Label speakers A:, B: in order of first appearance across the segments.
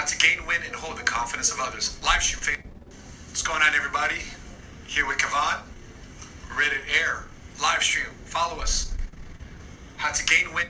A: How to gain, win, and hold the confidence of others. Live stream. What's going on, everybody? Here with Kavan. Ready to air. Live stream. Follow us. How to gain, win.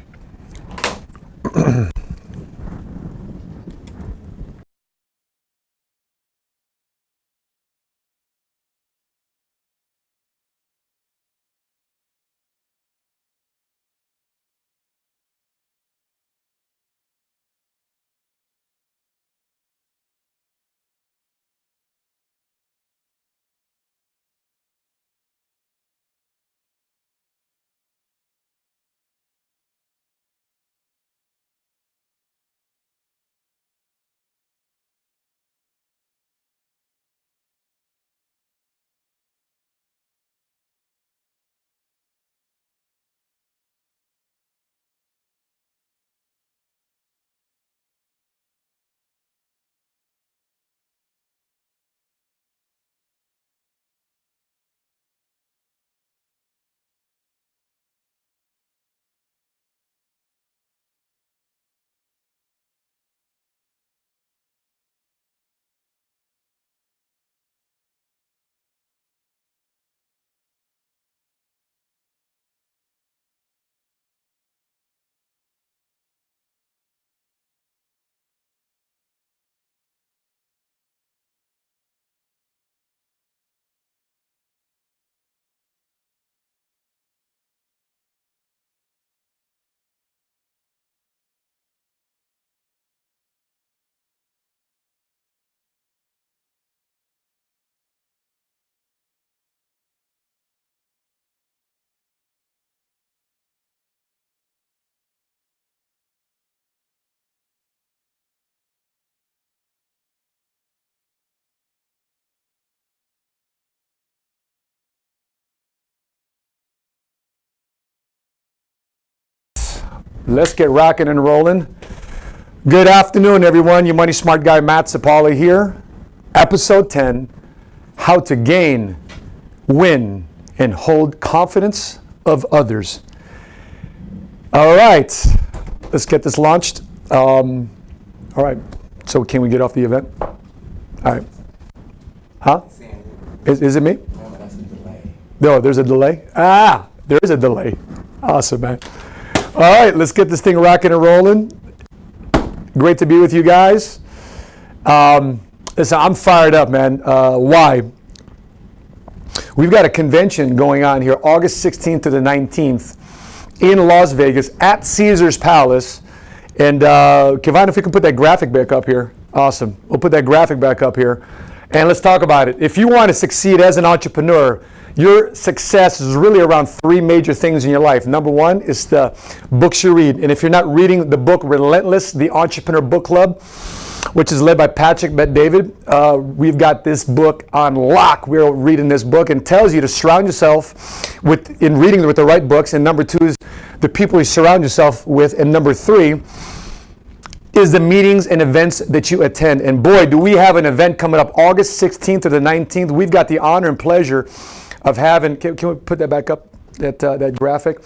B: Let's get rocking and rolling. Good afternoon, everyone. Your Money Smart guy, Matt Sapaula here. Episode 10, How to Gain, Win, and Hold Confidence of Others. All right, let's get this launched. All right, so can we get off the event? All right. Huh? Is it me?
C: No, that's a delay.
B: No, there's a delay? There is a delay. Awesome, man. All right, let's get this thing rocking and rolling. Great to be with you guys. Listen, I'm fired up, man. Why? We've got a convention going on here August 16th to the 19th in Las Vegas at Caesar's Palace. And Kevin, if we can put that graphic back up here. Awesome. We'll put that graphic back up here. And let's talk about it. If you want to succeed as an entrepreneur, your success is really around three major things in your life. Number one is the books you read. And if you're not reading the book Relentless, the Entrepreneur Book Club, which is led by Patrick Bet-David, we've got this book on lock. We're reading this book and tells you to surround yourself in reading with the right books. And number two is the people you surround yourself with. And number three is the meetings and events that you attend. And boy, do we have an event coming up August 16th to the 19th. We've got the honor and pleasure of having, can we put that back up, that graphic?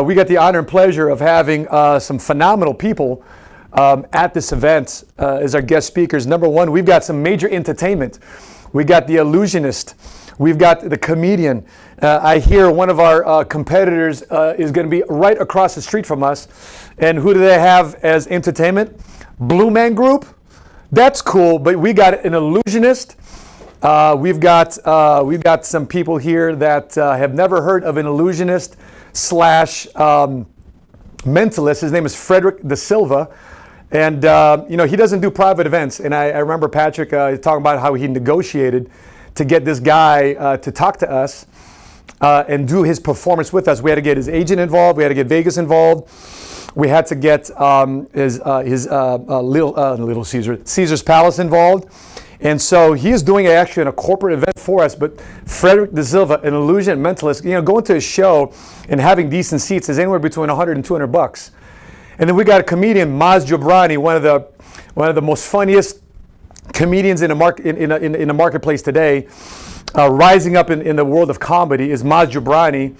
B: We got the honor and pleasure of having some phenomenal people at this event as our guest speakers. Number one, we've got some major entertainment. We got the illusionist. We've got the comedian. I hear one of our competitors is going to be right across the street from us. And who do they have as entertainment? Blue Man Group. That's cool, but we got an illusionist. We've got some people here that have never heard of an illusionist slash mentalist. His name is Frederick Da Silva. And, he doesn't do private events. And I remember Patrick talking about how he negotiated to get this guy to talk to us and do his performance with us. We had to get his agent involved. We had to get Vegas involved. We had to get Little Caesar's Palace involved. And so he is doing actually a corporate event for us. But Frederick Da Silva, an illusion mentalist, going to his show and having decent seats is anywhere between $100 and $200. And then we got a comedian, Maz Jobrani, one of the most funniest comedians in the marketplace today, rising up in the world of comedy is Maz Jobrani.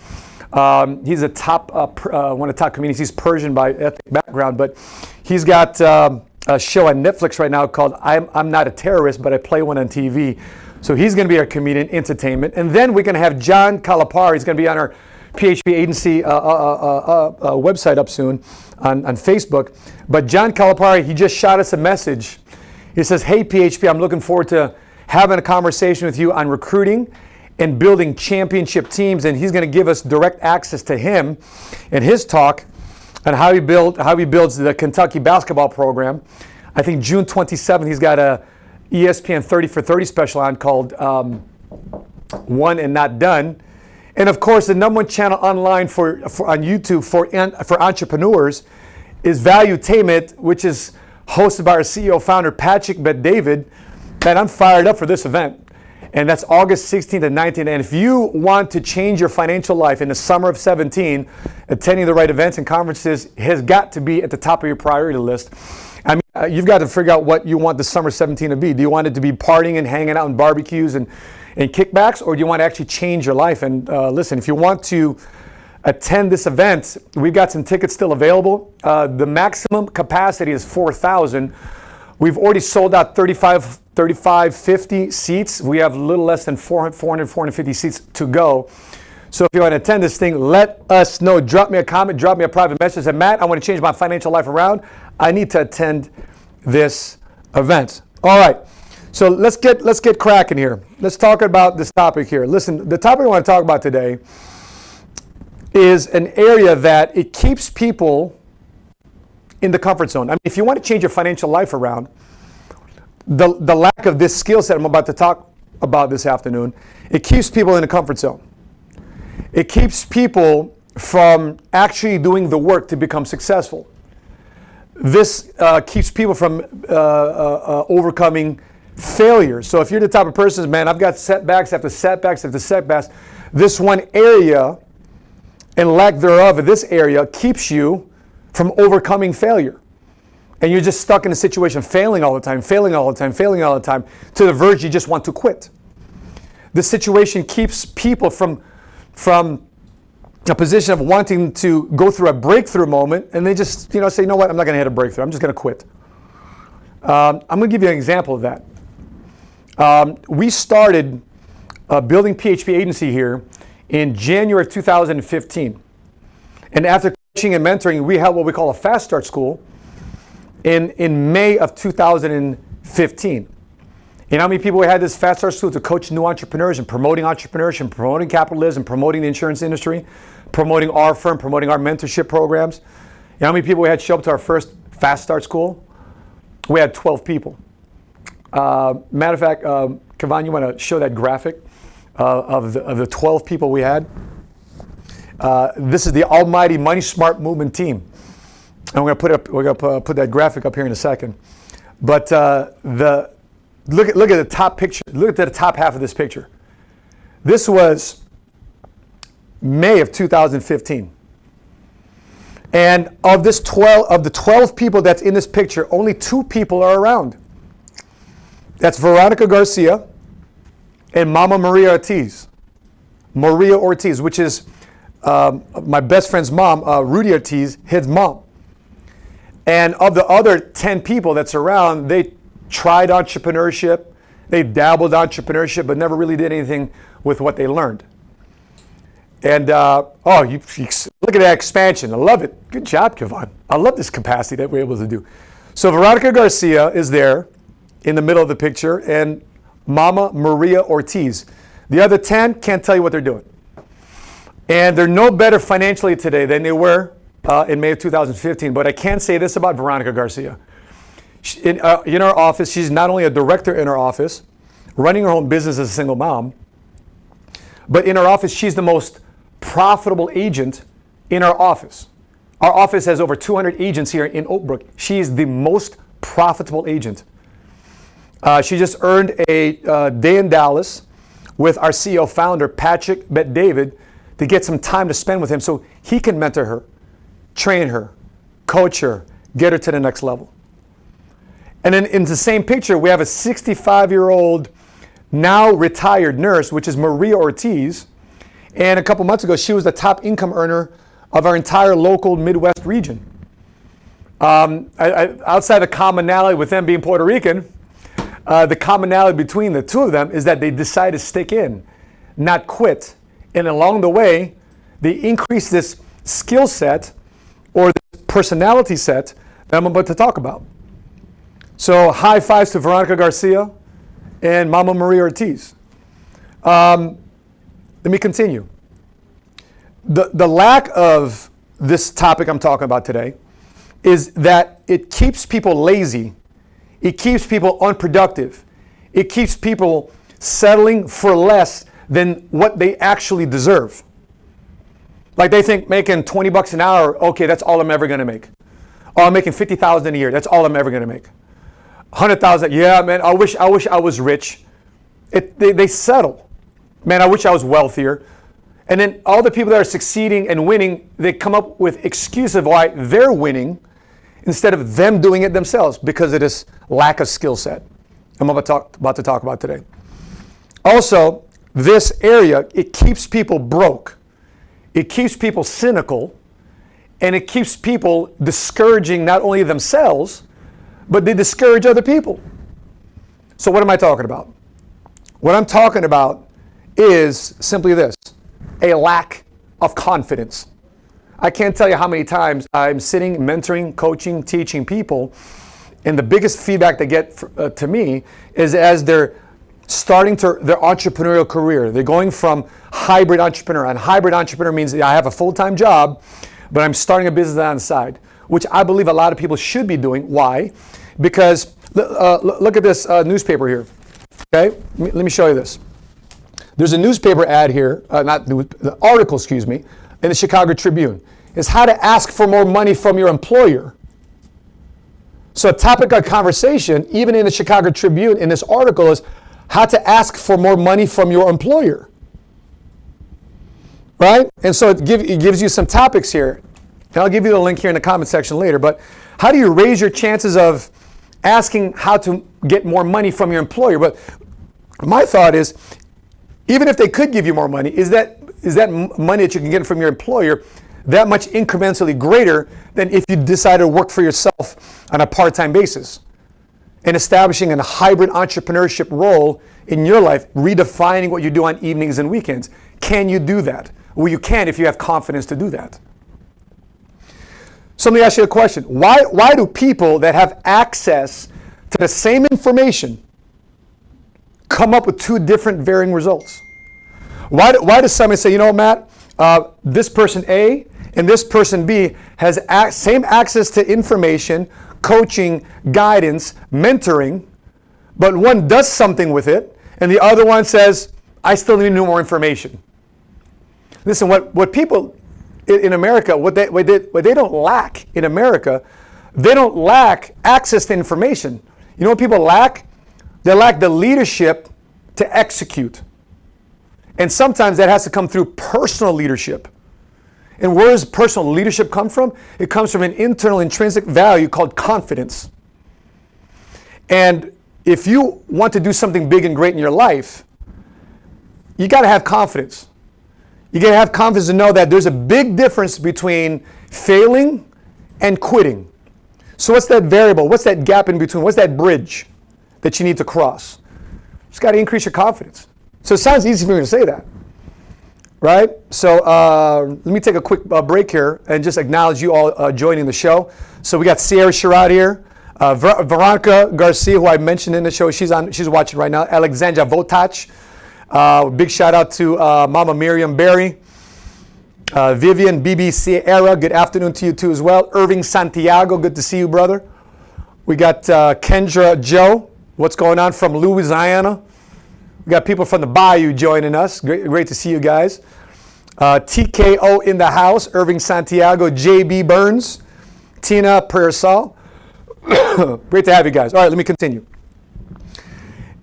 B: He's one of the top comedians. He's Persian by ethnic background, but he's got a show on Netflix right now called I'm Not a Terrorist, but I Play One on TV. So he's going to be our comedian, entertainment. And then we're going to have John Calipari. He's going to be on our PHP agency website up soon on Facebook. But John Calipari, he just shot us a message. He says, hey, PHP, I'm looking forward to having a conversation with you on recruiting and building championship teams. And he's going to give us direct access to him and his talk on how he builds the Kentucky basketball program. I think June 27th, he's got a ESPN 30 for 30 special on called One and Not Done. And of course, the #1 channel online on YouTube for entrepreneurs is Valuetainment, which is hosted by our CEO founder, Patrick Bet-David. Man, I'm fired up for this event. And that's August 16th and 19th. And if you want to change your financial life in the summer of 17, attending the right events and conferences has got to be at the top of your priority list. I mean, you've got to figure out what you want the summer 17 to be. Do you want it to be partying and hanging out and barbecues and kickbacks, or do you want to actually change your life? And listen, if you want to attend this event, we've got some tickets still available. The maximum capacity is 4,000. We've already sold out 50 seats. We have a little less than 450 seats to go. So if you want to attend this thing, let us know. Drop me a comment, drop me a private message. Say, Matt, I want to change my financial life around. I need to attend this event. All right. So let's get cracking here. Let's talk about this topic here. Listen, the topic I want to talk about today is an area that it keeps people in the comfort zone. I mean, if you want to change your financial life around, the lack of this skill set I'm about to talk about this afternoon, it keeps people in the comfort zone. It keeps people from actually doing the work to become successful. This keeps people from overcoming failure. So if you're the type of person, man, I've got setbacks after setbacks after setbacks, this one area and lack thereof in this area keeps you from overcoming failure. And you're just stuck in a situation, failing all the time, to the verge you just want to quit. This situation keeps people from a position of wanting to go through a breakthrough moment, and they just say, you know what, I'm not going to hit a breakthrough. I'm just going to quit. I'm going to give you an example of that. We started building PHP agency here in January of 2015. And after coaching and mentoring, we held what we call a Fast Start School in May of 2015. You know how many people we had this Fast Start School to coach new entrepreneurs and promoting entrepreneurship, promoting capitalism, promoting the insurance industry, promoting our firm, promoting our mentorship programs? You know how many people we had show up to our first Fast Start School? We had 12 people. Matter of fact, Kavan, you want to show that graphic of the 12 people we had? This is the almighty MoneySmart movement team. And we're going to put that graphic up here in a second. But look at the top picture. Look at the top half of this picture. This was May of 2015. And of the 12 people that's in this picture, only 2 people are around. That's Veronica Garcia and Mama Maria Ortiz. Maria Ortiz, which is my best friend's mom, Rudy Ortiz, his mom. And of the other 10 people that's around, they tried entrepreneurship, they dabbled entrepreneurship, but never really did anything with what they learned. And you look at that expansion. I love it. Good job, Kavan. I love this capacity that we're able to do. So Veronica Garcia is there in the middle of the picture, and Mama Maria Ortiz. The other 10 can't tell you what they're doing. And they're no better financially today than they were in May of 2015. But I can say this about Veronica Garcia. In our office, she's not only a director in our office, running her own business as a single mom, but in our office, she's the most profitable agent in our office. Our office has over 200 agents here in Oak Brook. She is the most profitable agent. She just earned a day in Dallas with our CEO founder, Patrick Bet-David, to get some time to spend with him so he can mentor her, train her, coach her, get her to the next level. And then in the same picture, we have a 65-year-old, now retired nurse, which is Maria Ortiz. And a couple months ago, she was the top income earner of our entire local Midwest region. Outside the commonality with them being Puerto Rican, the commonality between the two of them is that they decide to stick in, not quit. And along the way, they increase this skill set or this personality set that I'm about to talk about. So high fives to Veronica Garcia and Mama Maria Ortiz. Let me continue. The lack of this topic I'm talking about today is that it keeps people lazy. It keeps people unproductive. It keeps people settling for less than what they actually deserve. Like they think making 20 bucks an hour, okay, that's all I'm ever gonna make. Oh, I'm making 50,000 a year, that's all I'm ever gonna make. 100,000, yeah, man, I wish I was rich. They settle. Man, I wish I was wealthier. And then all the people that are succeeding and winning, they come up with excuses of why they're winning instead of them doing it themselves because of this lack of skill set I'm about to talk about today. Also, this area, it keeps people broke. It keeps people cynical, and it keeps people discouraging not only themselves, but they discourage other people. So what am I talking about? What I'm talking about is simply this, a lack of confidence. I can't tell you how many times I'm sitting, mentoring, coaching, teaching people, and the biggest feedback they get to me is as they're starting their entrepreneurial career. They're going from hybrid entrepreneur, and hybrid entrepreneur means I have a full-time job, but I'm starting a business on the side, which I believe a lot of people should be doing. Why? Because look at this newspaper here. Okay, let me show you this. There's a newspaper ad here, the article, excuse me, in the Chicago Tribune. It's how to ask for more money from your employer. So a topic of conversation, even in the Chicago Tribune, in this article, is how to ask for more money from your employer. Right? And so it gives you some topics here. And I'll give you the link here in the comment section later. But how do you raise your chances of asking how to get more money from your employer? But my thought is, even if they could give you more money, is that money that you can get from your employer that much incrementally greater than if you decide to work for yourself on a part-time basis and establishing a hybrid entrepreneurship role in your life, redefining what you do on evenings and weekends? Can you do that? Well, you can if you have confidence to do that. So let me ask you a question. Why do people that have access to the same information come up with two different varying results? Why does somebody say, you know, Matt, this person A and this person B has same access to information, coaching, guidance, mentoring, but one does something with it and the other one says, I still need more information. Listen, what people in America, what they don't lack in America, they don't lack access to information. You know what people lack? They lack the leadership to execute. And sometimes that has to come through personal leadership. And where does personal leadership come from? It comes from an internal intrinsic value called confidence. And if you want to do something big and great in your life, you got to have confidence. You got to have confidence to know that there's a big difference between failing and quitting. So what's that variable? What's that gap in between? What's that bridge that you need to cross? You just got to increase your confidence. So it sounds easy for me to say that, right? So let me take a quick break here and just acknowledge you all joining the show. So we got Sierra Sherrod here, Veronica Garcia, who I mentioned in the show. She's watching right now. Alexandra Votach. Big shout out to Mama Miriam Berry. Vivian BBC Era, good afternoon to you too as well. Irving Santiago, good to see you, brother. We got Kendra Joe, what's going on from Louisiana. We got people from the Bayou joining us. Great to see you guys. TKO in the house, Irving Santiago, JB Burns, Tina Pearsall. Great to have you guys. All right, let me continue.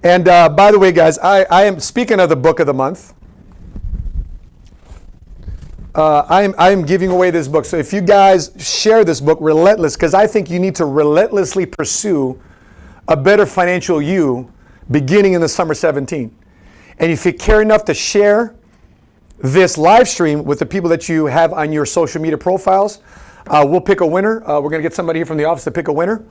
B: And by the way, guys, I am speaking of the book of the month. I am giving away this book. So if you guys share this book, Relentless, because I think you need to relentlessly pursue a better financial you beginning in the summer 17. And if you care enough to share this live stream with the people that you have on your social media profiles, We'll pick a winner. We're going to get somebody here from the office to pick a winner.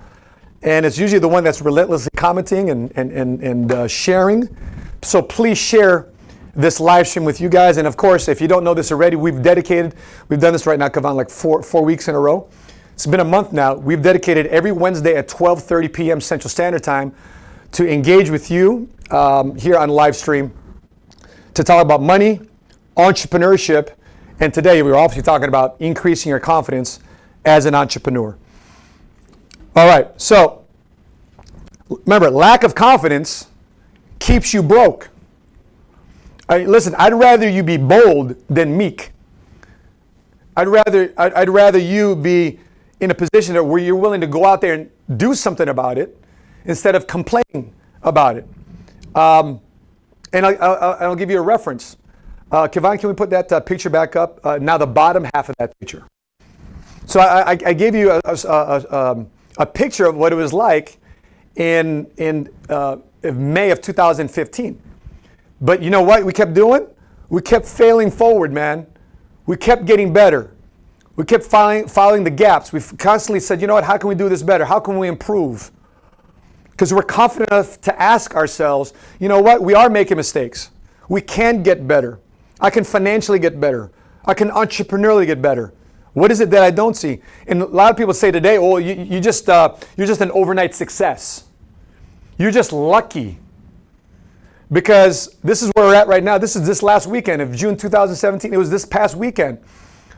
B: And it's usually the one that's relentlessly commenting and sharing. So please share this live stream with you guys. And of course, if you don't know this already, we've done this right now, Kavan, like four weeks in a row. It's been a month now. We've dedicated every Wednesday at 12:30 p.m. Central Standard Time to engage with you here on live stream to talk about money, entrepreneurship, and today we're obviously talking about increasing your confidence as an entrepreneur. All right, so remember, lack of confidence keeps you broke. Listen, I'd rather you be bold than meek. I'd rather you be in a position where you're willing to go out there and do something about it instead of complaining about it. And I'll give you a reference. Kevin, can we put that picture back up? Now the bottom half of that picture. So I gave you a picture of what it was like in May of 2015. But you know what we kept doing? We kept failing forward, man. We kept getting better. We kept following the gaps. We've constantly said, you know what, how can we do this better? How can we improve? Because we're confident enough to ask ourselves, you know what, we are making mistakes. We can get better. I can financially get better. I can entrepreneurially get better. What is it that I don't see? And a lot of people say today, oh, you're just an overnight success. You're just lucky. Because this is where we're at right now. This is this last weekend of June 2017. It was this past weekend.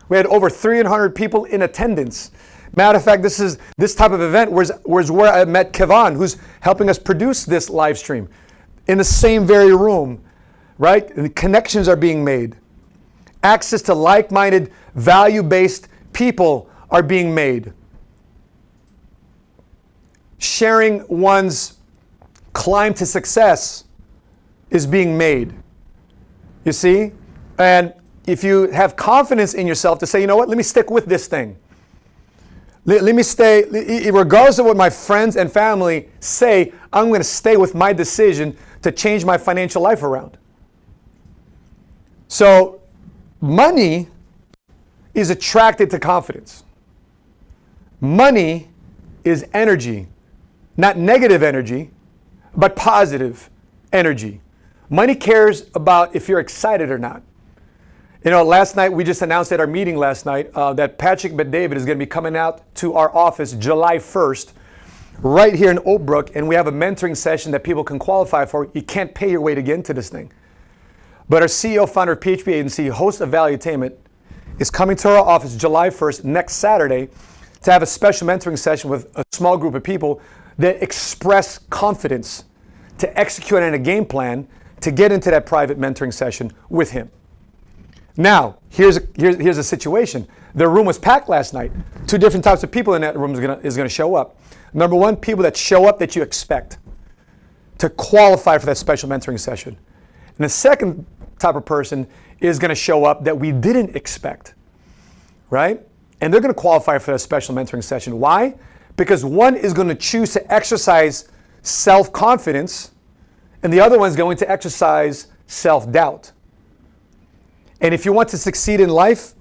B: We had over 300 people in attendance. Matter of fact, this type of event was where I met Kevin, who's helping us produce this live stream, in the same very room, right? And connections are being made. Access to like-minded, value-based people are being made. Sharing one's climb to success is being made. You see? And if you have confidence in yourself to say, you know what, let me stick with this thing. Let me stay, regardless of what my friends and family say, I'm going to stay with my decision to change my financial life around. So money is attracted to confidence. Money is energy, not negative energy, but positive energy. Money cares about if you're excited or not. You know, last night we just announced at our meeting last night that Patrick Bet-David is going to be coming out to our office July 1st, right here in Oak Brook, and we have a mentoring session that people can qualify for. You can't pay your way to get into this thing. But our CEO, founder of PHP Agency, host of Valuetainment, is coming to our office July 1st, next Saturday, to have a special mentoring session with a small group of people that express confidence to execute on a game plan to get into that private mentoring session with him. Now, here's a situation. The room was packed last night. Two different types of people in that room is going to show up. Number one, people that show up that you expect to qualify for that special mentoring session. And the second type of person is going to show up that we didn't expect, right? And they're going to qualify for that special mentoring session. Why? Because one is going to choose to exercise self-confidence, and the other one is going to exercise self-doubt. And if you want to succeed in life,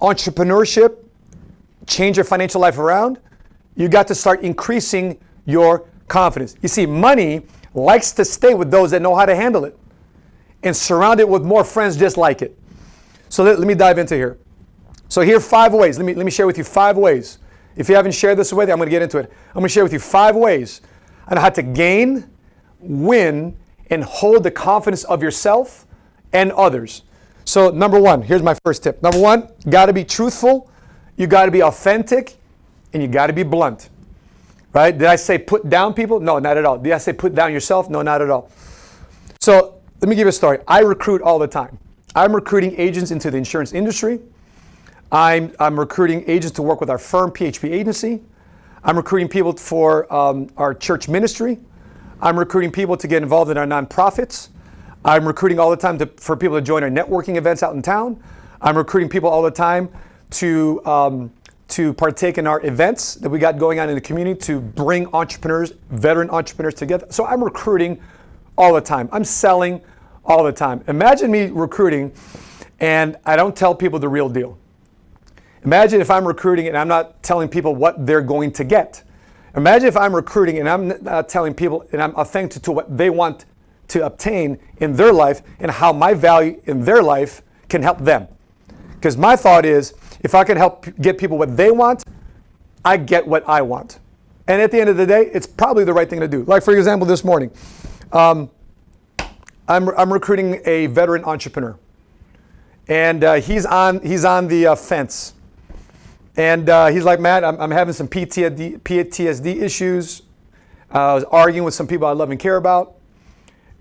B: entrepreneurship, change your financial life around, you got to start increasing your confidence. You see, money likes to stay with those that know how to handle it and surround it with more friends just like it. So let me dive into here. So here are 5 ways. Let me share with you 5 ways. If you haven't shared this with you, I'm going to get into it. I'm going to share with you 5 ways on how to gain, win, and hold the confidence of yourself and others. So number 1, here's my first tip. Number 1, got to be truthful, you got to be authentic, and you got to be blunt. Right? Did I say put down people? No, not at all. Did I say put down yourself? No, not at all. So let me give you a story. I recruit all the time. I'm recruiting agents into the insurance industry. I'm recruiting agents to work with our firm, PHP Agency. I'm recruiting people for our church ministry. I'm recruiting people to get involved in our nonprofits. I'm recruiting all the time for people to join our networking events out in town. I'm recruiting people all the time to partake in our events that we got going on in the community to bring entrepreneurs, veteran entrepreneurs together. So I'm recruiting all the time. I'm selling all the time. Imagine me recruiting and I don't tell people the real deal. Imagine if I'm recruiting and I'm not telling people what they're going to get. Imagine if I'm recruiting and I'm not telling people and I'm authentic to what they want to obtain in their life and how my value in their life can help them. Because my thought is, if I can help get people what they want, I get what I want. And at the end of the day, it's probably the right thing to do. Like, for example, this morning, I'm recruiting a veteran entrepreneur. And he's on the fence. And he's like, Matt, I'm having some PTSD issues. I was arguing with some people I love and care about.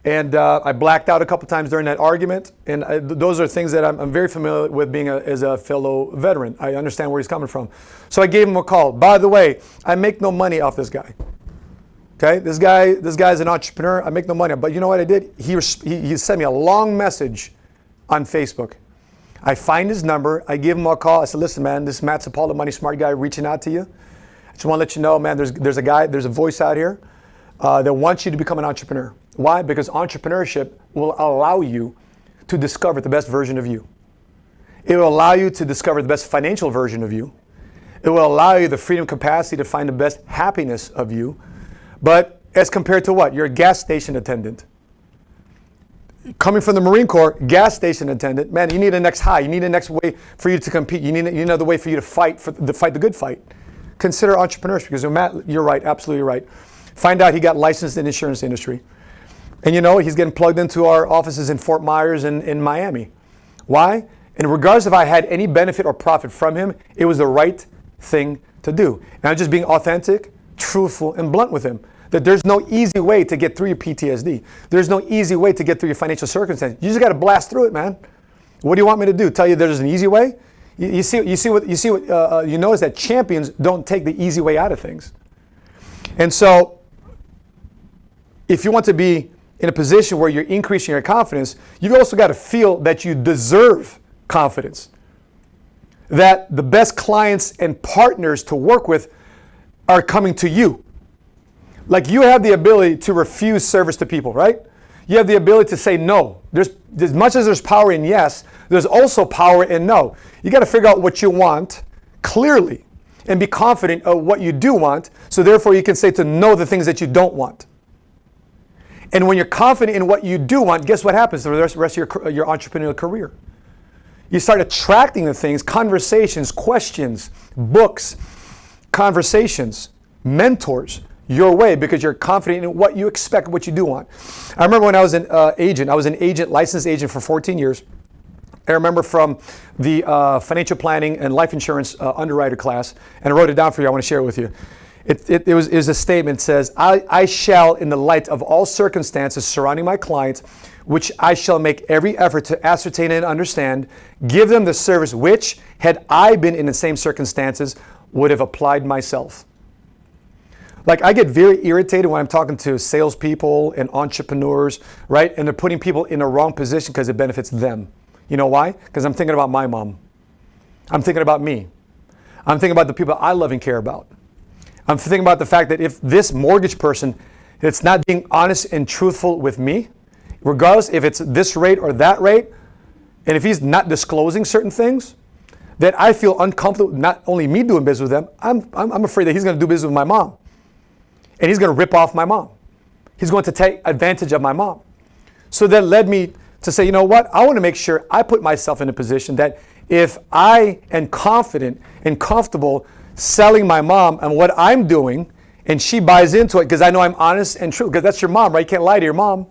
B: And I blacked out a couple times during that argument. And those are things that I'm very familiar with being as a fellow veteran. I understand where he's coming from. So I gave him a call. By the way, I make no money off this guy. Okay, this guy's an entrepreneur. I make no money. But you know what I did? He sent me a long message on Facebook. I find his number. I give him a call. I said, listen, man, this is Matt Sapaula, MoneySmart guy, reaching out to you. I just want to let you know, man, there's a voice out here that wants you to become an entrepreneur. Why? Because entrepreneurship will allow you to discover the best version of you. It will allow you to discover the best financial version of you. It will allow you the freedom capacity to find the best happiness of you. But as compared to what? You're a gas station attendant. Coming from the Marine Corps, gas station attendant, man, you need a next high. You need a next way for you to compete. You need another way for you to fight the good fight. Consider entrepreneurship, because Matt, you're right, absolutely right. Find out he got licensed in the insurance industry. And you know, he's getting plugged into our offices in Fort Myers and in Miami. Why? And regardless if I had any benefit or profit from him, it was the right thing to do. And I'm just being authentic, truthful, and blunt with him. That there's no easy way to get through your PTSD. There's no easy way to get through your financial circumstances. You just got to blast through it, man. What do you want me to do? Tell you there's an easy way? You notice that champions don't take the easy way out of things. And so, if you want to be in a position where you're increasing your confidence, you've also got to feel that you deserve confidence. That the best clients and partners to work with are coming to you. Like, you have the ability to refuse service to people, right? You have the ability to say no. There's as much as there's power in yes, there's also power in no. You got to figure out what you want clearly and be confident of what you do want, so therefore you can say to no the things that you don't want. And when you're confident in what you do want, guess what happens to the rest of your entrepreneurial career? You start attracting the things, conversations, questions, books, conversations, mentors, your way, because you're confident in what you expect, what you do want. I remember when I was an agent, licensed agent for 14 years. I remember from the financial planning and life insurance underwriter class, and I wrote it down for you. I want to share it with you. It was a statement that says, I shall, in the light of all circumstances surrounding my clients, which I shall make every effort to ascertain and understand, give them the service which, had I been in the same circumstances, would have applied myself. Like, I get very irritated when I'm talking to salespeople and entrepreneurs, right? And they're putting people in the wrong position because it benefits them. You know why? Because I'm thinking about my mom. I'm thinking about me. I'm thinking about the people I love and care about. I'm thinking about the fact that if this mortgage person that's not being honest and truthful with me, regardless if it's this rate or that rate, and if he's not disclosing certain things, that I feel uncomfortable, not only me doing business with them, I'm afraid that he's going to do business with my mom. And he's going to rip off my mom. He's going to take advantage of my mom. So that led me to say, you know what? I want to make sure I put myself in a position that if I am confident and comfortable selling my mom and what I'm doing, and she buys into it because I know I'm honest and true, because that's your mom, right? You can't lie to your mom.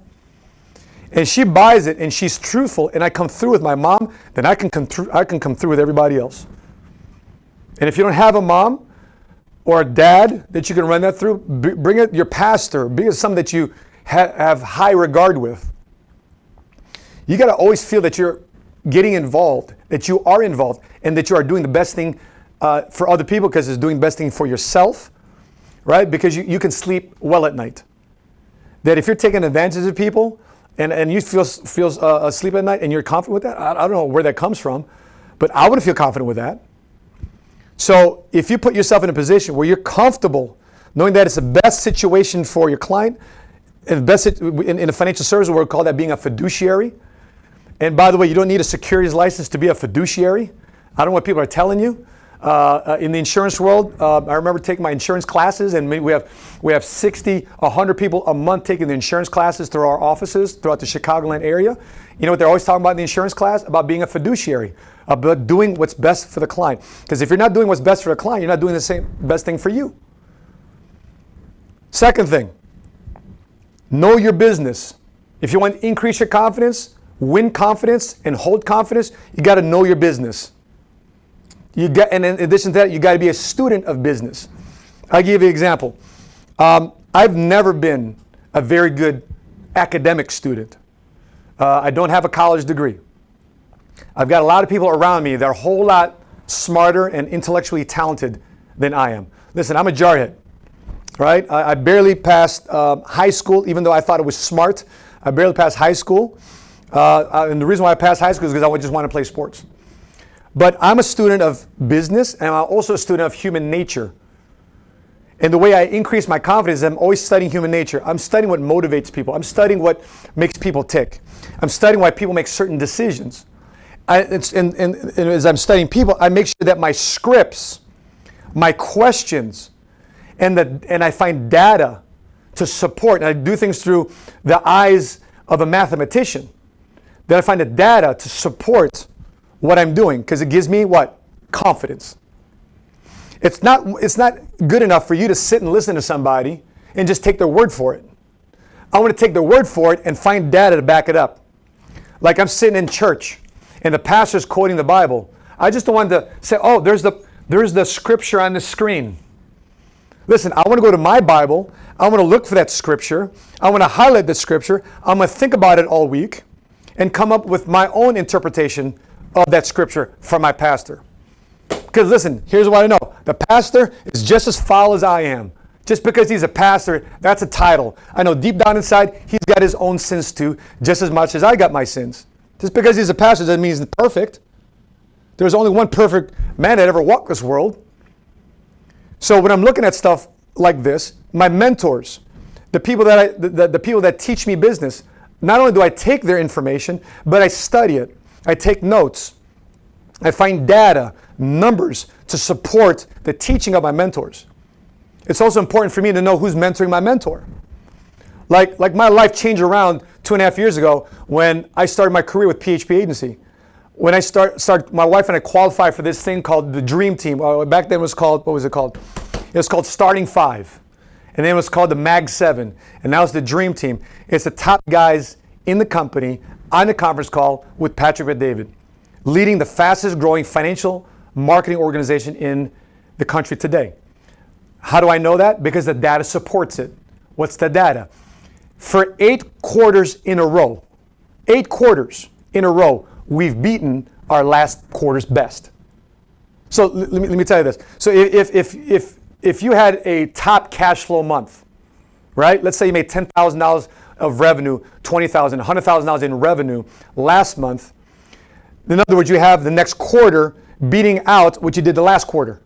B: And she buys it and she's truthful, and I come through with my mom, then I can come through with everybody else. And if you don't have a mom or a dad that you can run that through, bring it your pastor, bring it something that you have high regard with. You got to always feel that you're getting involved, that you are involved, and that you are doing the best thing for other people, because it's doing the best thing for yourself, right? Because you can sleep well at night. That if you're taking advantage of people and you feel asleep at night and you're confident with that, I don't know where that comes from, but I wouldn't feel confident with that. So if you put yourself in a position where you're comfortable knowing that it's the best situation for your client, and the best in the financial services world, we call that being a fiduciary. And by the way, you don't need a securities license to be a fiduciary. I don't know what people are telling you, in the insurance world. I remember taking my insurance classes, and we have 60, 100 people a month taking the insurance classes through our offices throughout the Chicagoland area. You know what they're always talking about in the insurance class? About being a fiduciary, about doing what's best for the client. Because if you're not doing what's best for the client, you're not doing the same best thing for you. Second thing, know your business. If you want to increase your confidence, win confidence, and hold confidence, you got to know your business. And in addition to that, you got to be a student of business. I'll give you an example. I've never been a very good academic student. I don't have a college degree. I've got a lot of people around me that are a whole lot smarter and intellectually talented than I am. Listen, I'm a jarhead, right? I barely passed high school, even though I thought it was smart. I barely passed high school. And the reason why I passed high school is because I just want to play sports. But I'm a student of business, and I'm also a student of human nature. And the way I increase my confidence is I'm always studying human nature. I'm studying what motivates people. I'm studying what makes people tick. I'm studying why people make certain decisions. And as I'm studying people, I make sure that my scripts, my questions, and I find data to support. And I do things through the eyes of a mathematician. Then I find the data to support what I'm doing, because it gives me what? Confidence. It's not good enough for you to sit and listen to somebody and just take their word for it. I want to take their word for it and find data to back it up. Like I'm sitting in church and the pastor's quoting the Bible. I just don't want to say, oh, there's the scripture on the screen. Listen, I want to go to my Bible. I want to look for that scripture. I want to highlight the scripture. I'm going to think about it all week and come up with my own interpretation of that scripture from my pastor. Because listen, here's what I know. The pastor is just as foul as I am. Just because he's a pastor, that's a title. I know deep down inside, he's got his own sins too, just as much as I got my sins. Just because he's a pastor doesn't mean he's perfect. There's only one perfect man that ever walked this world. So when I'm looking at stuff like this, my mentors, the people that teach me business, not only do I take their information, but I study it. I take notes. I find data, numbers to support the teaching of my mentors. It's also important for me to know who's mentoring my mentor. Like my life changed around 2.5 years ago when I started my career with PHP Agency. When I started, my wife and I qualified for this thing called the Dream Team. Back then it was called, what was it called? It was called Starting 5. And then it was called the Mag 7. And now it's the Dream Team. It's the top guys in the company on a conference call with Patrick Bet-David, leading the fastest growing financial marketing organization in the country today. How do I know that? Because the data supports it. What's the data? For 8 quarters in a row, we've beaten our last quarter's best. So let me tell you this. So if you had a top cash flow month, right? Let's say you made $10,000 of revenue, $20,000, $100,000 in revenue last month. In other words, you have the next quarter beating out what you did the last quarter.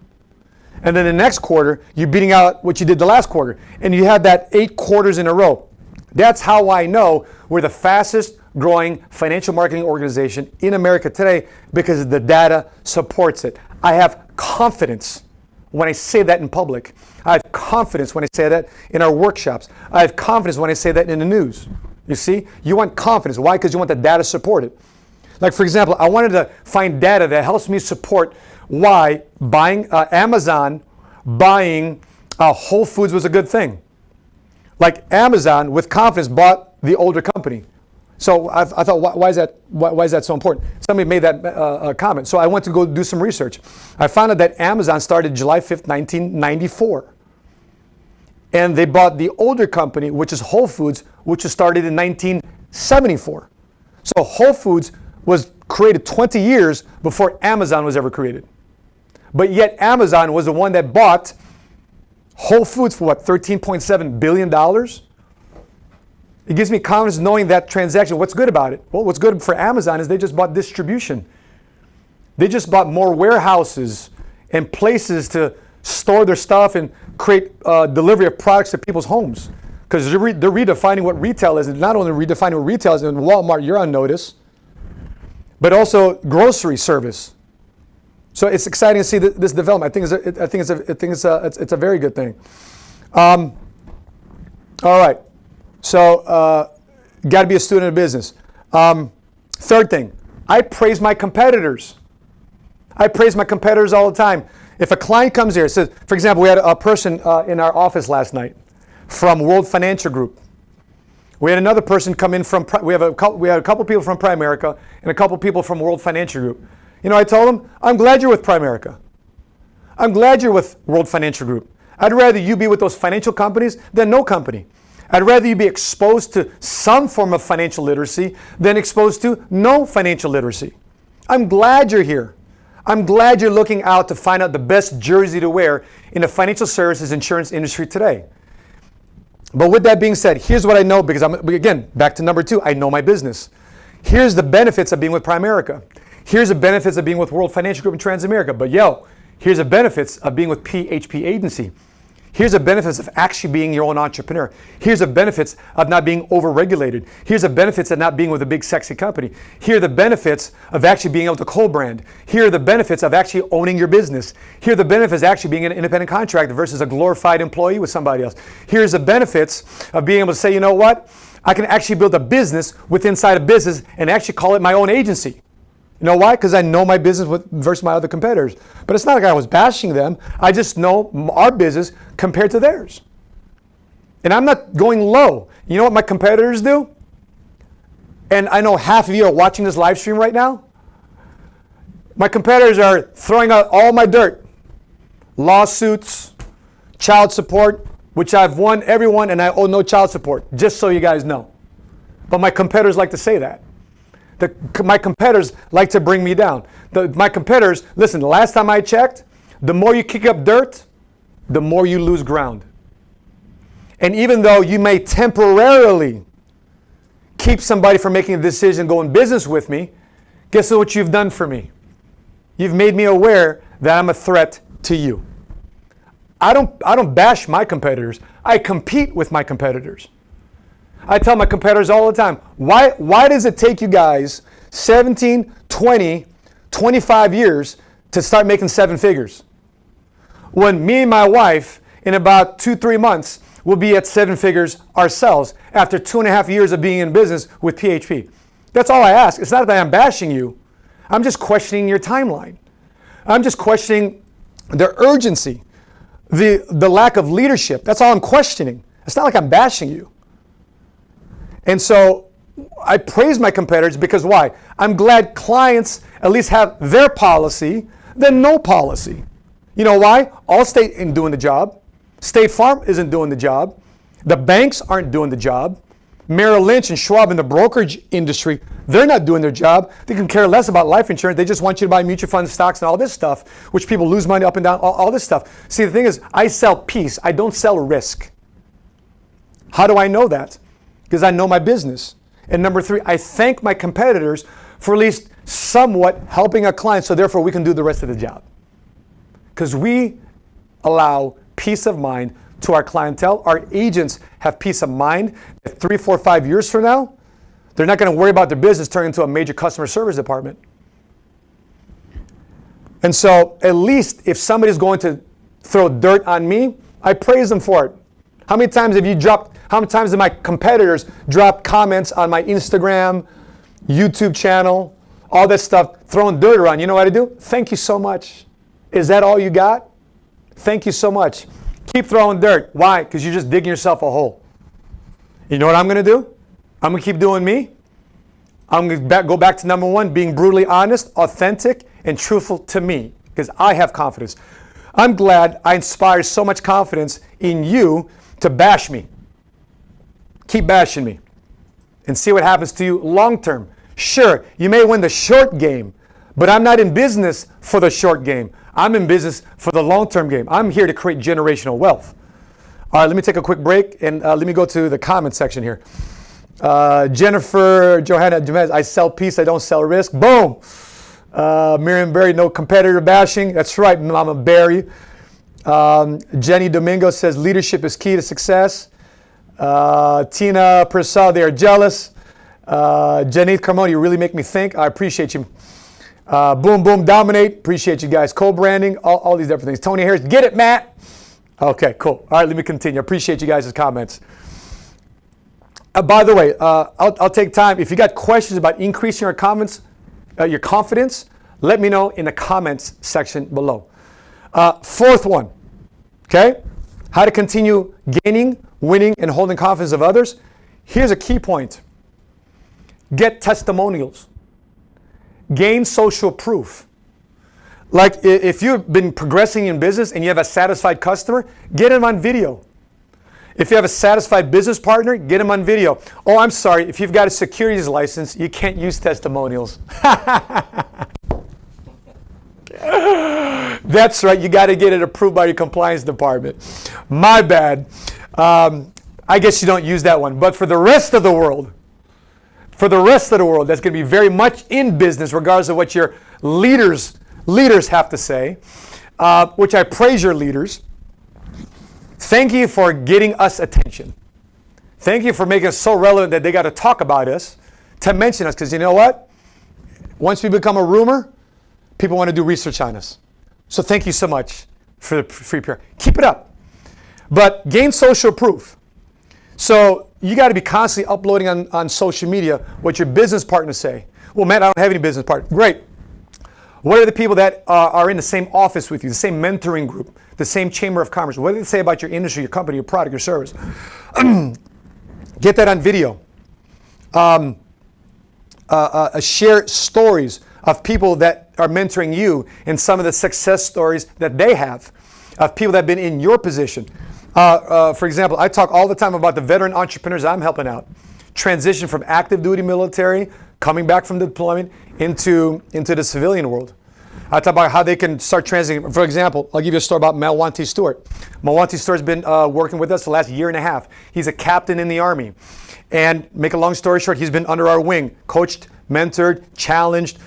B: And then the next quarter, you're beating out what you did the last quarter. And you have that 8 quarters in a row. That's how I know we're the fastest growing financial marketing organization in America today, because the data supports it. I have confidence when I say that in public. I have confidence when I say that in our workshops. I have confidence when I say that in the news. You see, you want confidence. Why? Because you want the data supported. Like, for example, I wanted to find data that helps me support why buying Amazon, buying Whole Foods was a good thing. Like Amazon, with confidence, bought the older company. So I thought, why is that so important? Somebody made that comment. So I went to go do some research. I found out that Amazon started July 5th, 1994. And they bought the older company, which is Whole Foods, which was started in 1974. So Whole Foods was created 20 years before Amazon was ever created. But yet Amazon was the one that bought Whole Foods for what, $13.7 billion? It gives me confidence knowing that transaction. What's good about it? Well, what's good for Amazon is they just bought distribution. They just bought more warehouses and places to store their stuff and create delivery of products to people's homes. Because they're redefining what retail is. And not only redefining what retail is, in Walmart, you're on notice, but also grocery service. So it's exciting to see this development. I think it's a very good thing. All right. So got to be a student of business. Third thing, I praise my competitors. I praise my competitors all the time. If a client comes here, says, for example, we had a person in our office last night from World Financial Group. We had another person come in from, we had a couple people from Primerica and a couple people from World Financial Group. You know, I told them, I'm glad you're with Primerica. I'm glad you're with World Financial Group. I'd rather you be with those financial companies than no company. I'd rather you be exposed to some form of financial literacy than exposed to no financial literacy. I'm glad you're here. I'm glad you're looking out to find out the best jersey to wear in the financial services insurance industry today. But with that being said, here's what I know, because again, back to number 2, I know my business. Here's the benefits of being with Primerica. Here's the benefits of being with World Financial Group and Transamerica. But here's the benefits of being with PHP Agency. Here's the benefits of actually being your own entrepreneur. Here's the benefits of not being overregulated. Here's the benefits of not being with a big sexy company. Here are the benefits of actually being able to co-brand. Here are the benefits of actually owning your business. Here are the benefits of actually being an independent contractor versus a glorified employee with somebody else. Here's the benefits of being able to say, you know what? I can actually build a business inside a business and actually call it my own agency. You know why? Because I know my business versus my other competitors. But it's not like I was bashing them. I just know our business compared to theirs. And I'm not going low. You know what my competitors do? And I know half of you are watching this live stream right now. My competitors are throwing out all my dirt. Lawsuits, child support, which I've won every one and I owe no child support, just so you guys know. But my competitors like to say that. My competitors like to bring me down. My competitors, listen, the last time I checked, the more you kick up dirt, the more you lose ground. And even though you may temporarily keep somebody from making a decision, go in business with me, guess what you've done for me? You've made me aware that I'm a threat to you. I don't bash my competitors. I compete with my competitors. I tell my competitors all the time, why does it take you guys 17, 20, 25 years to start making 7 figures? When me and my wife, in about 2-3 months, will be at 7 figures ourselves after 2.5 years of being in business with PHP. That's all I ask. It's not that I'm bashing you. I'm just questioning your timeline. I'm just questioning the urgency, the lack of leadership. That's all I'm questioning. It's not like I'm bashing you. And so I praise my competitors because why? I'm glad clients at least have their policy than no policy. You know why? Allstate isn't doing the job. State Farm isn't doing the job. The banks aren't doing the job. Merrill Lynch and Schwab in the brokerage industry, they're not doing their job. They can care less about life insurance. They just want you to buy mutual funds, stocks, and all this stuff, which people lose money up and down, all this stuff. See, the thing is, I sell peace. I don't sell risk. How do I know that? Because I know my business. And number 3, I thank my competitors for at least somewhat helping a client, so therefore we can do the rest of the job. Because we allow peace of mind to our clientele. Our agents have peace of mind that 3, 4, 5 years from now, they're not going to worry about their business turning into a major customer service department. And so at least if somebody's going to throw dirt on me, I praise them for it. How many times have my competitors dropped comments on my Instagram, YouTube channel, all that stuff, throwing dirt around? You know what I do? Thank you so much. Is that all you got? Thank you so much. Keep throwing dirt. Why? Because you're just digging yourself a hole. You know what I'm going to do? I'm going to keep doing me. I'm going to go back to number 1, being brutally honest, authentic, and truthful to me, because I have confidence. I'm glad I inspire so much confidence in you to bash me. Keep bashing me and see what happens to you long term. Sure, you may win the short game, but I'm not in business for the short game. I'm in business for the long term game. I'm here to create generational wealth. All right, let me take a quick break and let me go to the comment section here. Jennifer Johanna Jemez, I sell peace, I don't sell risk. Boom. Miriam Berry, no competitor bashing. That's right, Mama Berry. Jenny Domingo says leadership is key to success. Tina Purcell, they are jealous. Janine Carmona, you really make me think. I appreciate you. Boom, boom, dominate. Appreciate you guys. Co-branding, all these different things. Tony Harris, get it, Matt. Okay, cool. All right, let me continue. I appreciate you guys' comments. By the way, I'll take time. If you got questions about increasing your confidence, let me know in the comments section below. Fourth one, okay? How to continue gaining, winning, and holding confidence of others. Here's a key point. Get testimonials. Gain social proof. Like if you've been progressing in business and you have a satisfied customer, get them on video. If you have a satisfied business partner, get them on video. Oh, I'm sorry, if you've got a securities license, you can't use testimonials. That's right, you got to get it approved by your compliance department. My bad. I guess you don't use that one. But for the rest of the world, that's going to be very much in business, regardless of what your leaders have to say, which I praise your leaders. Thank you for getting us attention. Thank you for making us so relevant that they got to talk about us, to mention us, because you know what? Once we become a rumor, people want to do research on us. So thank you so much for the free PR. Keep it up. But gain social proof. So you got to be constantly uploading on social media what your business partners say. Well, Matt, I don't have any business partners. Great. What are the people that are in the same office with you, the same mentoring group, the same chamber of commerce? What do they say about your industry, your company, your product, your service? Get that on video. Share stories of people that are mentoring you and some of the success stories that they have of people that have been in your position. For example, I talk all the time about the veteran entrepreneurs I'm helping out. Transition from active duty military, coming back from deployment into the civilian world. I talk about how they can start transitioning. For example, I'll give you a story about Malwanti Stewart. Malwanti Stewart's been working with us the last year and a half. He's a captain in the Army. And make a long story short, he's been under our wing, coached, mentored, challenged,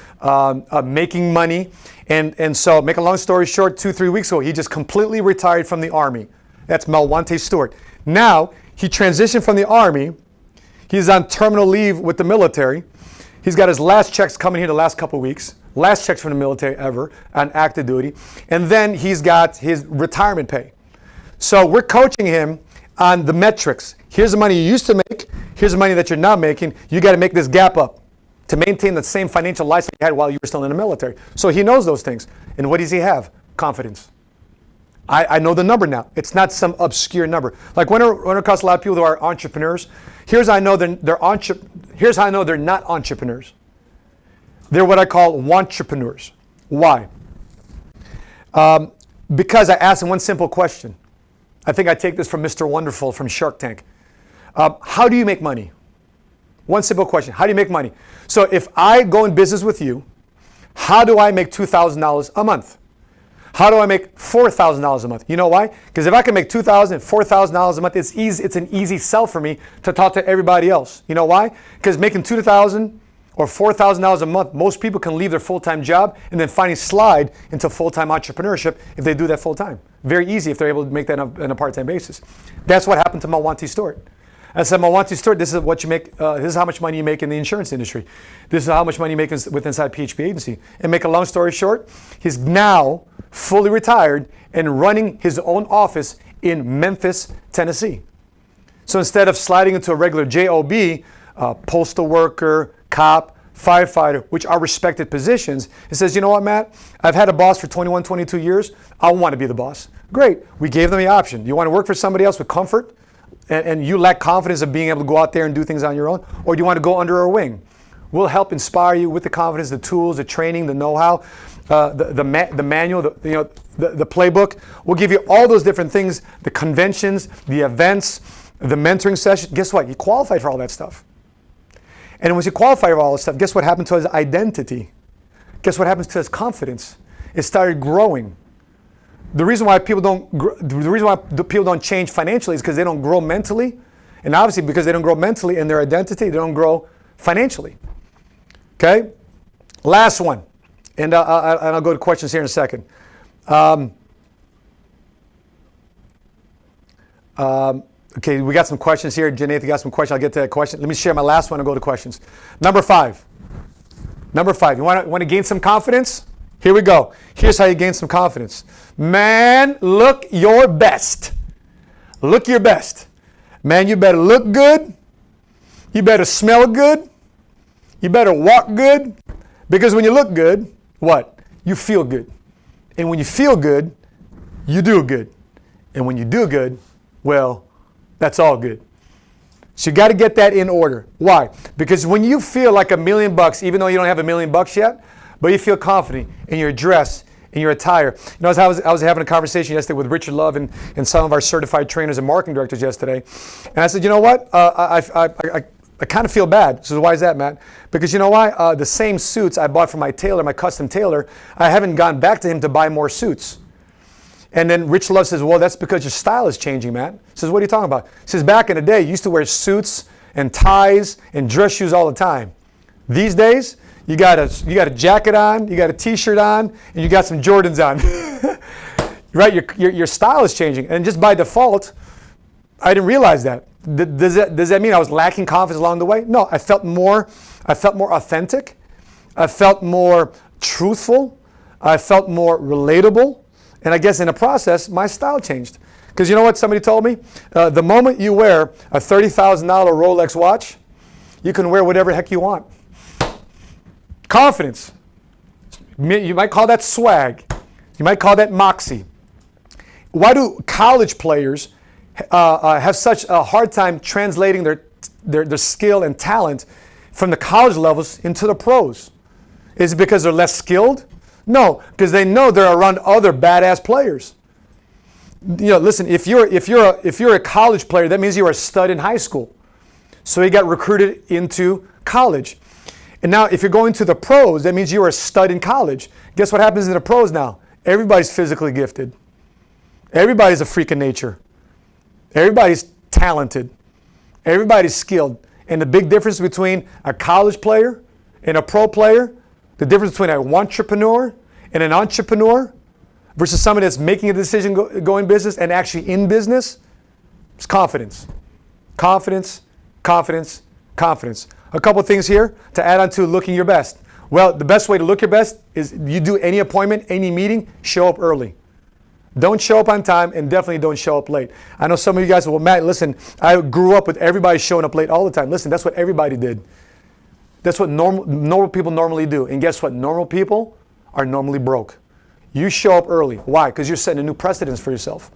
B: making money. And so, make a long story short, 2-3 weeks ago, he just completely retired from the Army. That's Malwanti Stewart. Now, he transitioned from the Army. He's on terminal leave with the military. He's got his last checks coming here the last couple of weeks. Last checks from the military ever on active duty. And then he's got his retirement pay. So we're coaching him on the metrics. Here's the money you used to make. Here's the money that you're now making. You got to make this gap up to maintain the same financial lifestyle you had while you were still in the military. So he knows those things. And what does he have? Confidence. I know the number now. It's not some obscure number. Like when I run across a lot of people who are entrepreneurs, here's how I know they're not entrepreneurs. They're what I call wantrepreneurs. Why? Because I asked them one simple question. I think I take this from Mr. Wonderful from Shark Tank. How do you make money? One simple question. How do you make money? So if I go in business with you, how do I make $2,000 a month? How do I make $4,000 a month? You know why? Because if I can make $2,000, $4,000 a month, it's easy. It's an easy sell for me to talk to everybody else. You know why? Because making $2,000 or $4,000 a month, most people can leave their full-time job and then finally slide into full-time entrepreneurship if they do that full-time. Very easy if they're able to make that on a part-time basis. That's what happened to Malwanti Stewart. I said, Malwanti Stewart, this is what you make. This is how much money you make in the insurance industry. This is how much money you make inside PHP agency. And make a long story short, he's now fully retired and running his own office in Memphis, Tennessee. So instead of sliding into a regular JOB, postal worker, cop, firefighter, which are respected positions, he says, you know what, Matt? I've had a boss for 21, 22 years. I want to be the boss. Great. We gave them the option. You want to work for somebody else with comfort and you lack confidence of being able to go out there and do things on your own? Or do you want to go under our wing? We'll help inspire you with the confidence, the tools, the training, the know-how, the manual, the playbook. We'll give you all those different things, the conventions, the events, the mentoring session. Guess what? You qualified for all that stuff. And once you qualify for all this stuff, guess what happened to his identity? Guess what happens to his confidence? It started growing. The reason why people don't change financially is because they don't grow mentally. And obviously because they don't grow mentally in their identity, they don't grow financially. Okay? Last one. And I'll go to questions here in a second. Okay, we got some questions here. Janae, you got some questions. I'll get to that question. Let me share my last one and go to questions. Number 5. Number 5, you want to gain some confidence? Here we go. Here's how you gain some confidence. Man, look your best. Look your best. Man, you better look good. You better smell good. You better walk good. Because when you look good, what? You feel good. And when you feel good, you do good. And when you do good, well, that's all good. So you got to get that in order. Why? Because when you feel like $1 million, even though you don't have $1 million yet, but you feel confident in your dress, in your attire. You know, I was having a conversation yesterday with Richard Love and some of our certified trainers and marketing directors yesterday. And I said, you know what? I kind of feel bad. So why is that, Matt? Because you know why? The same suits I bought from my tailor, my custom tailor, I haven't gone back to him to buy more suits. And then Rich Love says, well, that's because your style is changing, Matt. He says, what are you talking about? He says, back in the day, you used to wear suits and ties and dress shoes all the time. These days, you got a jacket on, you got a t-shirt on, and you got some Jordans on. Right? Your style is changing. And just by default, I didn't realize that. Does that mean I was lacking confidence along the way? No, I felt more authentic. I felt more truthful. I felt more relatable. And I guess in the process, my style changed. Because you know what somebody told me? The moment you wear a $30,000 Rolex watch, you can wear whatever the heck you want. Confidence. You might call that swag. You might call that moxie. Why do college players have such a hard time translating their skill and talent from the college levels into the pros? Is it because they're less skilled? No, because they know they're around other badass players. You know, listen, if you're a college player, that means you were a stud in high school. So you got recruited into college. And now if you're going to the pros, that means you were a stud in college. Guess what happens in the pros now? Everybody's physically gifted. Everybody's a freak of nature. Everybody's talented. Everybody's skilled. And the big difference between a college player and a pro player, the difference between an entrepreneur and an entrepreneur versus somebody that's making a decision go in business and actually in business, is confidence. Confidence, confidence, confidence. A couple things here to add on to looking your best. Well, the best way to look your best is you do any appointment, any meeting, show up early. Don't show up on time and definitely don't show up late. I know some of you guys, well, Matt, listen, I grew up with everybody showing up late all the time. Listen, that's what everybody did. That's what normal people normally do. And guess what? Normal people are normally broke. You show up early. Why? Because you're setting a new precedence for yourself.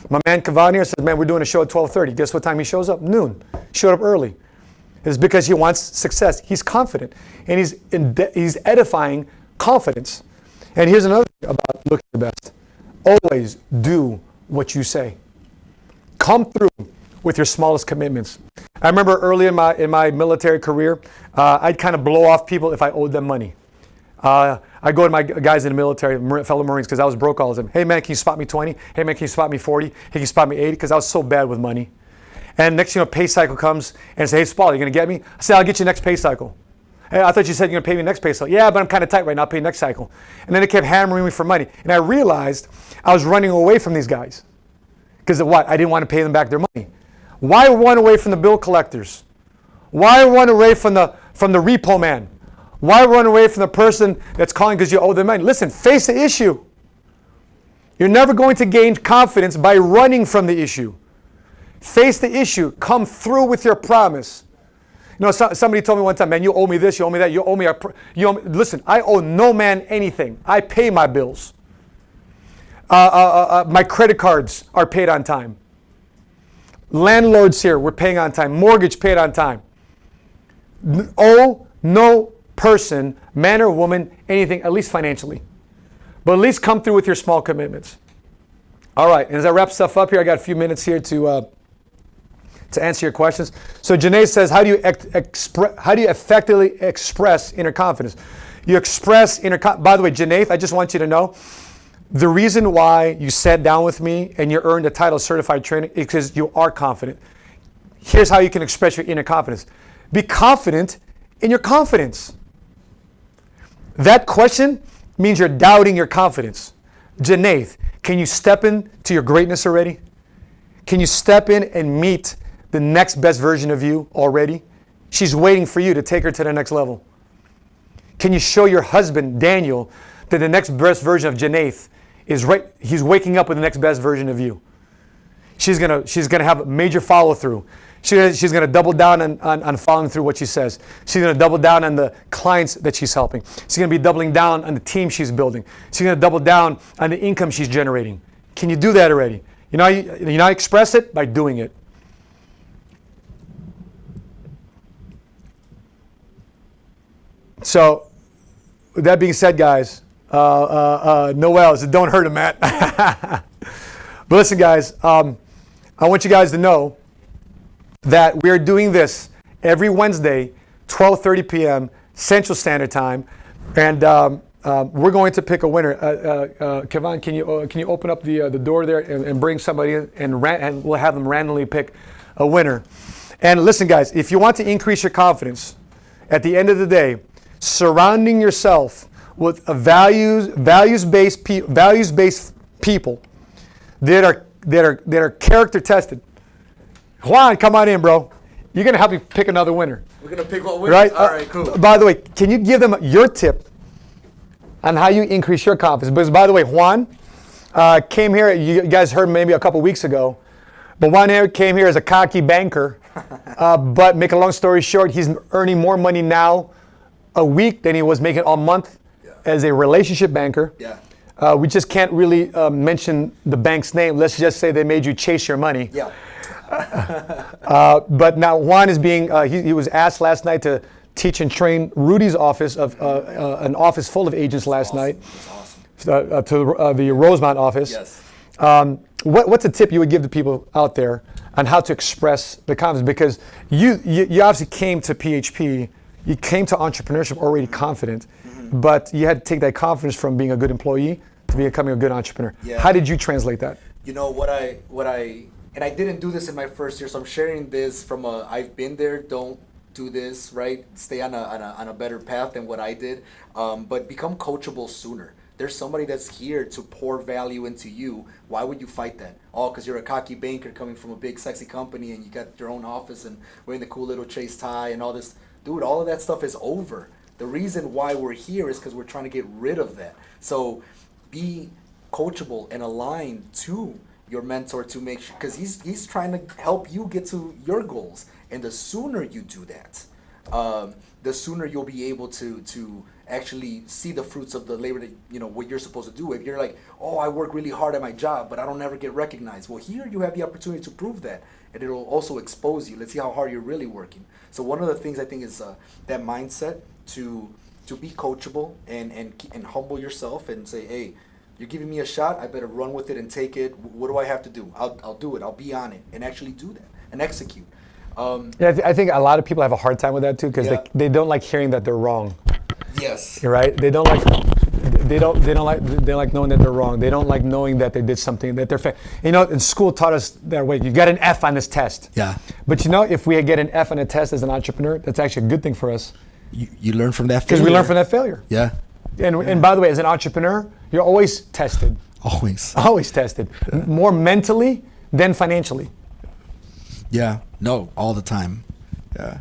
B: My man Kavan here says, man, we're doing a show at 12:30. Guess what time he shows up? Noon. Showed up early. It's because he wants success. He's confident. And he's edifying confidence. And here's another thing about looking your best. Always do what you say. Come through with your smallest commitments. I remember early in my military career, I'd kind of blow off people if I owed them money. I go to my guys in the military, fellow Marines, because I was broke all the time. Hey man, can you spot me 20? Hey man, can you spot me 40? Hey, can you spot me 80? Because I was so bad with money. And next thing you know, pay cycle comes and say, hey Sapaula, you going to get me? I say, I'll get you next pay cycle. Hey, I thought you said you're going to pay me next pay cycle. Yeah, but I'm kind of tight right now, I'll pay you next cycle. And then they kept hammering me for money. And I realized I was running away from these guys. Because of what? I didn't want to pay them back their money. Why run away from the bill collectors? Why run away from the repo man? Why run away from the person that's calling because you owe them money? Listen, face the issue. You're never going to gain confidence by running from the issue. Face the issue. Come through with your promise. You know, somebody told me one time, man, you owe me this, you owe me that, you owe me. Listen, I owe no man anything. I pay my bills. My credit cards are paid on time. Landlords here, we're paying on time. Mortgage paid on time. Owe no person, man or woman, anything, at least financially. But at least come through with your small commitments. All right, and as I wrap stuff up here, I got a few minutes here to answer your questions. So Janae says, how do you effectively express inner confidence? You express inner confidence. By the way, Janae, I just want you to know, the reason why you sat down with me and you earned the title Certified Trainer is because you are confident. Here's how you can express your inner confidence. Be confident in your confidence. That question means you're doubting your confidence. Janae, can you step into your greatness already? Can you step in and meet the next best version of you already? She's waiting for you to take her to the next level. Can you show your husband, Daniel, that the next best version of Janaith is right? He's waking up with the next best version of you. She's gonna have major follow through. She's gonna double down on following through what she says. She's gonna double down on the clients that she's helping. She's gonna be doubling down on the team she's building. She's gonna double down on the income she's generating. Can you do that already? You know how you express it? By doing it. So, with that being said, guys, Noel, don't hurt him, Matt. But listen, guys, I want you guys to know that we're doing this every Wednesday, 12:30 p.m. Central Standard Time, and we're going to pick a winner. Kevin, can you open up the door there and bring somebody in, and we'll have them randomly pick a winner. And listen, guys, if you want to increase your confidence, at the end of the day, surrounding yourself with values-based people that are character tested. Juan, come on in, bro. You're gonna help me pick another winner.
C: We're gonna pick one winner.
B: Right?
C: All right, cool.
B: By the way, can you give them your tip on how you increase your confidence? Because by the way, Juan came here. You guys heard maybe a couple weeks ago, but Juan here came here as a cocky banker. But make a long story short, he's earning more money now a week than he was making all month as a relationship banker.
C: Yeah.
B: We just can't really mention the bank's name. Let's just say they made you chase your money.
C: Yeah.
B: But now Juan is being, he was asked last night to teach and train Rudy's office, of an office full of agents last night.
C: That's awesome.
B: To the Rosemont office.
C: Yes.
B: What's a tip you would give to people out there on how to express the confidence? Because you obviously came to PHP, you came to entrepreneurship already confident, but you had to take that confidence from being a good employee to becoming a good entrepreneur.
C: Yeah.
B: How did you translate that?
C: You know and I didn't do this in my first year, so I'm sharing this from I've been there. Don't do this, right? Stay on a better path than what I did, but become coachable sooner. There's somebody that's here to pour value into you. Why would you fight that? All because you're a cocky banker coming from a big sexy company and you got your own office and wearing the cool little chase tie and all this. Dude, all of that stuff is over. The reason why we're here is because we're trying to get rid of that. So be coachable and aligned to your mentor to make sure, because he's trying to help you get to your goals. And the sooner you do that, the sooner you'll be able to actually see the fruits of the labor that, what you're supposed to do. If you're like, oh, I work really hard at my job, but I don't ever get recognized. Well, here you have the opportunity to prove that, and it'll also expose you. Let's see how hard you're really working. So one of the things I think is that mindset to be coachable and humble yourself and say, hey, you're giving me a shot, I better run with it and take it. What do I have to do? I'll do it. I'll be on it and actually do that and execute.
B: I think a lot of people have a hard time with that too, because they don't like hearing that they're wrong.
C: Yes.
B: You're right. They don't like knowing that they're wrong. They don't like knowing that they did something that they're in school taught us that way. You got an F on this test.
C: Yeah.
B: But if we get an F on a test as an entrepreneur, that's actually a good thing for us.
C: You learn from that failure.
B: Because we learn from that failure.
C: Yeah.
B: And by the way, as an entrepreneur, you're always tested. Always tested. More mentally than financially.
C: Yeah. No, all the time. Yeah.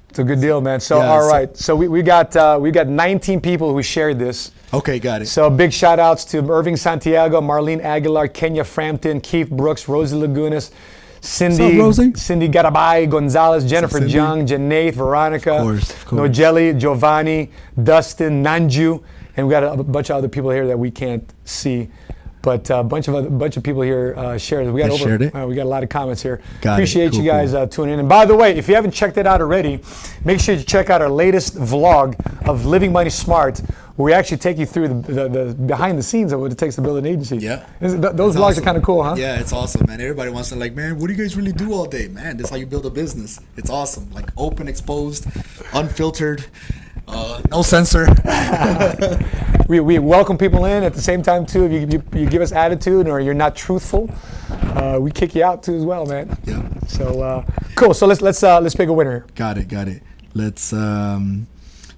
B: It's a good deal, man. So, all right. So we got 19 people who shared this.
C: Okay, got it.
B: So big shout outs to Irving Santiago, Marlene Aguilar, Kenya Frampton, Keith Brooks, Rosie Lagunas, Cindy Garabay, Gonzalez, Jennifer Jung, Janae, Veronica,
C: of course.
B: Nogeli, Giovanni, Dustin, Nanju, and we got a bunch of other people here that we can't see. But a bunch of people here shared it. We got a lot of comments here. Appreciate you guys tuning in. And by the way, if you haven't checked it out already, make sure you check out our latest vlog of Living Money Smart, where we actually take you through the behind the scenes of what it takes to build an agency.
C: Yeah.
B: Those vlogs are kind of cool, huh?
C: Yeah, it's awesome, man. Everybody wants to man, what do you guys really do all day? Man, that's how you build a business. It's awesome. Like open, exposed, unfiltered. No censor.
B: We welcome people in at the same time too. If you give us attitude or you're not truthful, we kick you out too as well, man.
C: Yeah.
B: So cool. So let's pick a winner here.
C: Got it. Let's.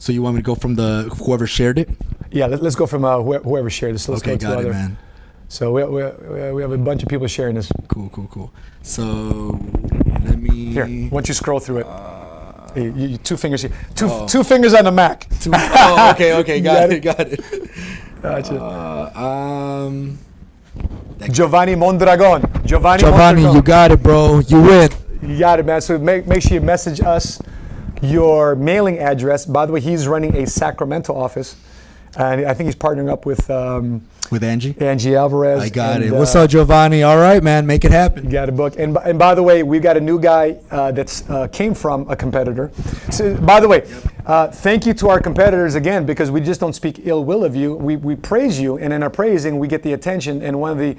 C: So you want me to go from whoever shared it?
B: Yeah. Let's go from whoever shared this. So let's go to
C: got
B: other.
C: it, man.
B: So we have a bunch of people sharing this.
C: Cool. So let me.
B: Here, once you scroll through it. Two fingers here. Two fingers on the Mac.
C: Okay. Got it.
B: Gotcha.
C: Giovanni
B: Mondragon. Giovanni,
C: you got it, bro. You win.
B: You got it, man. So make sure you message us your mailing address. By the way, he's running a Sacramento office, and I think he's partnering up with Angie Alvarez.
C: I got it. What's up, Giovanni? All right, man. Make it happen.
B: You got a book. And by the way, we've got a new guy that's came from a competitor. So, by the way, thank you to our competitors again, because we just don't speak ill will of you. We praise you, and in our praising, we get the attention. And one of the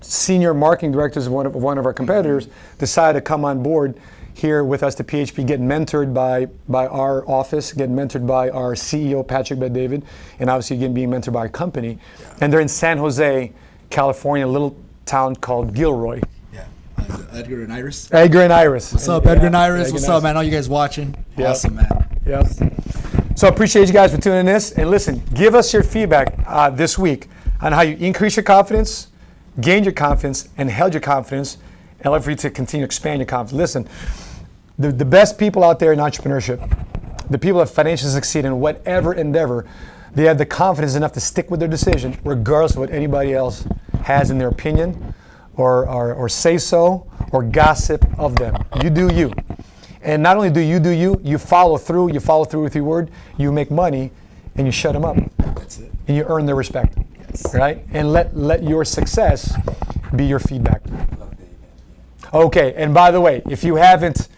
B: senior marketing directors of one of our competitors decided to come on board here with us to PHP, get mentored by our office, get mentored by our CEO, Patrick Bet-David, and obviously again being mentored by our company. And they're in San Jose, California, a little town called Gilroy.
C: Yeah. Edgar and Iris.
B: What's
C: up, Edgar and Iris? What's up, man? All you guys watching?
B: Yeah.
C: Awesome, man.
B: Yeah. So I appreciate you guys for tuning in this. And listen, give us your feedback this week on how you increase your confidence, gained your confidence, and held your confidence, and I'd love for you to continue to expand your confidence. Listen, the best people out there in entrepreneurship, the people that financially succeed in whatever endeavor, they have the confidence enough to stick with their decision, regardless of what anybody else has in their opinion, or say so, or gossip of them. You do you. And not only do you, you follow through with your word, you make money, and you shut them up.
C: That's it.
B: And you earn their respect. Yes. Right? And let your success be your feedback. Okay, and by the way, if you haven't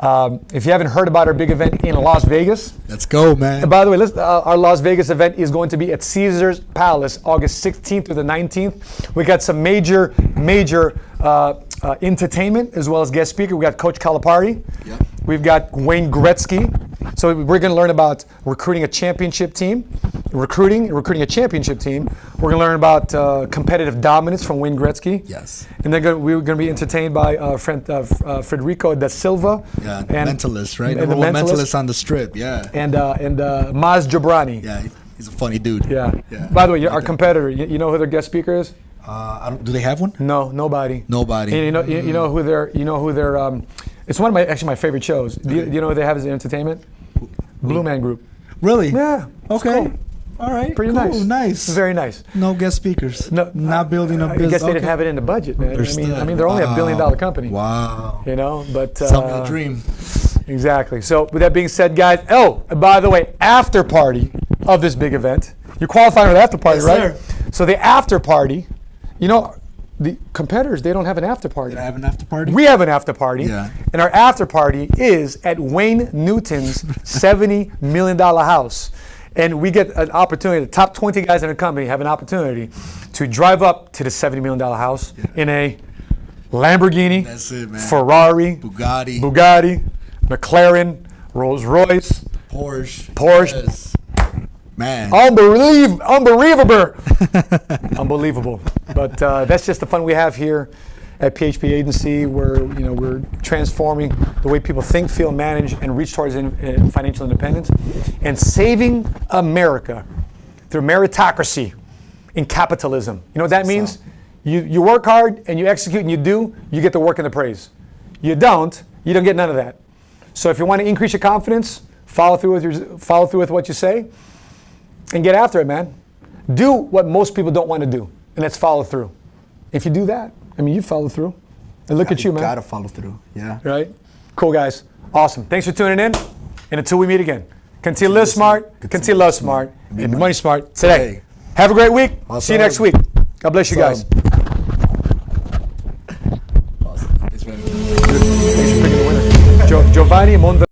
B: heard about our big event in Las Vegas,
C: let's go, man.
B: And by the way, our Las Vegas event is going to be at Caesars Palace, August 16th through the 19th. We got some major entertainment as well as guest speaker. We got Coach Calipari.
C: Yep.
B: We've got Wayne Gretzky. So we're going to learn about recruiting a championship team, recruiting a championship team. We're going to learn about competitive dominance from Wayne Gretzky.
C: Yes.
B: And then we're going to be entertained by Federico da Silva.
C: Yeah, mentalist, right?
B: And
C: the mentalist on the strip, yeah.
B: And Maz Jobrani.
C: Yeah, he's a funny dude.
B: Yeah. By the way, our competitor, you know who their guest speaker is?
C: Do they have one?
B: No, nobody.
C: Nobody.
B: And you know who they're. It's one of my favorite shows. Do you know who they have as entertainment? Blue Man Group.
C: Really?
B: Yeah.
C: Okay.
B: Cool.
C: All right.
B: Pretty
C: cool.
B: Nice. Very nice.
C: No guest speakers.
B: No,
C: not building a business.
B: I guess they didn't have it in the budget, man. I mean, they're only $1 billion company.
C: Wow.
B: You know, but
C: something to dream.
B: Exactly. So with that being said, guys. Oh, by the way, after party of this big event. You're qualifying for the after party,
C: yes,
B: right?
C: Sir.
B: So the after party, the competitors, they don't have an after party.
C: They have an after party?
B: We have an after party.
C: Yeah.
B: And our after party is at Wayne Newton's $70 million house. And we get an opportunity, the top 20 guys in the company have an opportunity to drive up to the $70 million house in a Lamborghini,
C: that's it, man.
B: Ferrari,
C: Bugatti,
B: McLaren, Rolls Royce,
C: Porsche. Yes. Man.
B: Unbelievable. Unbelievable. But that's just the fun we have here at PHP Agency, where we're transforming the way people think, feel, manage, and reach towards financial independence, and saving America through meritocracy in capitalism. You know what that means? You work hard and you execute and you get the work and the praise. You don't get none of that. So if you want to increase your confidence, follow through with what you say, and get after it, man. Do what most people don't want to do, and that's follow through. If you do that, you follow through. And look at you, man.
C: You gotta follow through, yeah.
B: Right? Cool, guys. Awesome. Thanks for tuning in. And until we meet again, continue to live smart, continue to love smart, and be money smart today. Have a great week.
C: Awesome.
B: See you next week. God bless you guys.
C: Awesome. Thanks for picking
B: the winner. Giovanni Mondragon.